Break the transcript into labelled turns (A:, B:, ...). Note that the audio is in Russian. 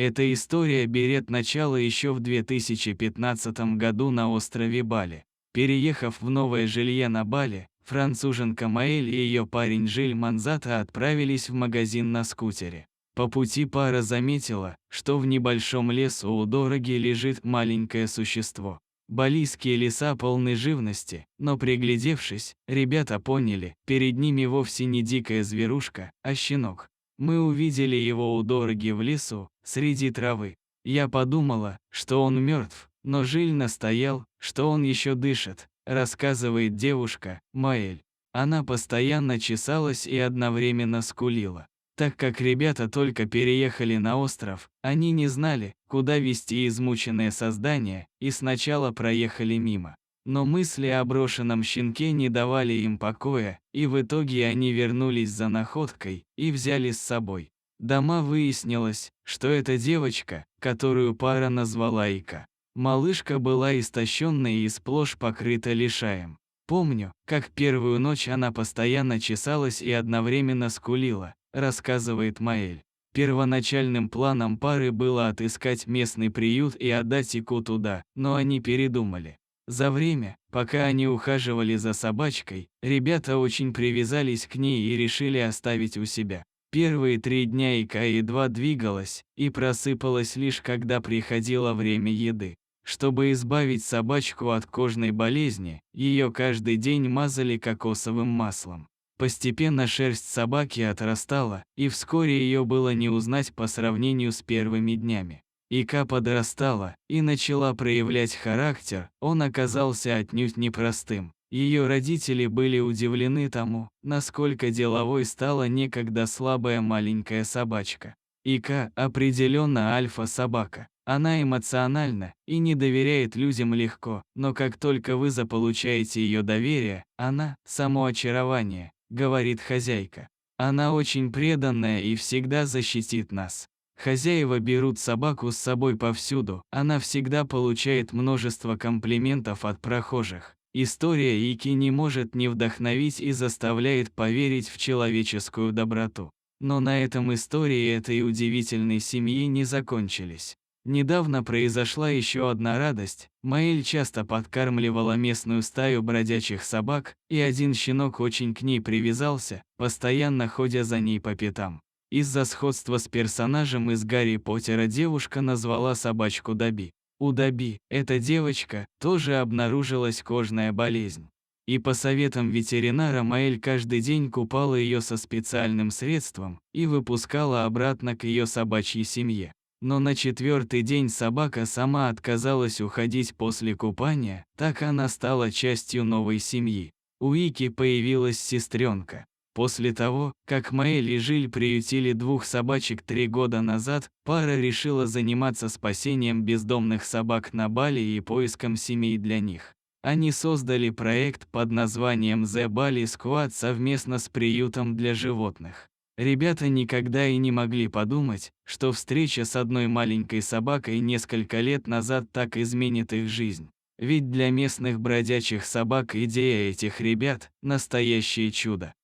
A: Эта история берет начало еще в 2015 году на острове Бали. Переехав в новое жилье на Бали, француженка Маэль и ее парень Жиль Манзата отправились в магазин на скутере. По пути пара заметила, что в небольшом лесу у дороги лежит маленькое существо. Балийские леса полны живности, но приглядевшись, ребята поняли, перед ними вовсе не дикая зверушка, а щенок. Мы увидели его у дороги в лесу, среди травы. Я подумала, что он мертв, но Жиль настоял, что он еще дышит, рассказывает девушка, Маэль. Она постоянно чесалась и одновременно скулила. Так как ребята только переехали на остров, они не знали, куда везти измученное создание, и сначала проехали мимо. Но мысли о брошенном щенке не давали им покоя, и в итоге они вернулись за находкой и взяли с собой. Дома выяснилось, что это девочка, которую пара назвала Ика. Малышка была истощенной и сплошь покрыта лишаем. Помню, как первую ночь она постоянно чесалась и одновременно скулила, рассказывает Маэль. Первоначальным планом пары было отыскать местный приют и отдать Ику туда, но они передумали. За время, пока они ухаживали за собачкой, ребята очень привязались к ней и решили оставить у себя. Первые 3 дня Ика едва двигалась и просыпалась лишь когда приходило время еды. Чтобы избавить собачку от кожной болезни, ее каждый день мазали кокосовым маслом. Постепенно шерсть собаки отрастала, и вскоре ее было не узнать по сравнению с первыми днями. Ика подрастала и начала проявлять характер, он оказался отнюдь непростым. Ее родители были удивлены тому, насколько деловой стала некогда слабая маленькая собачка. Ика определенно альфа-собака. Она эмоциональна и не доверяет людям легко, но как только вы заполучаете ее доверие, она – само очарование, говорит хозяйка. Она очень преданная и всегда защитит нас. Хозяева берут собаку с собой повсюду, она всегда получает множество комплиментов от прохожих. История Ики не может не вдохновить и заставляет поверить в человеческую доброту. Но на этом истории этой удивительной семьи не закончились. Недавно произошла еще одна радость. Маэль часто подкармливала местную стаю бродячих собак, и один щенок очень к ней привязался, постоянно ходя за ней по пятам. Из-за сходства с персонажем из Гарри Поттера девушка назвала собачку Добби. У Добби, эта девочка, тоже обнаружилась кожная болезнь. И по советам ветеринара Маэль каждый день купала ее со специальным средством и выпускала обратно к ее собачьей семье. Но на 4-й день собака сама отказалась уходить после купания, так она стала частью новой семьи. У Ики появилась сестренка. После того, как Маэль и Жиль приютили 2 собачек 3 года назад, пара решила заниматься спасением бездомных собак на Бали и поиском семей для них. Они создали проект под названием The Bali Squad совместно с приютом для животных. Ребята никогда и не могли подумать, что встреча с одной маленькой собакой несколько лет назад так изменит их жизнь. Ведь для местных бродячих собак идея этих ребят – настоящее чудо.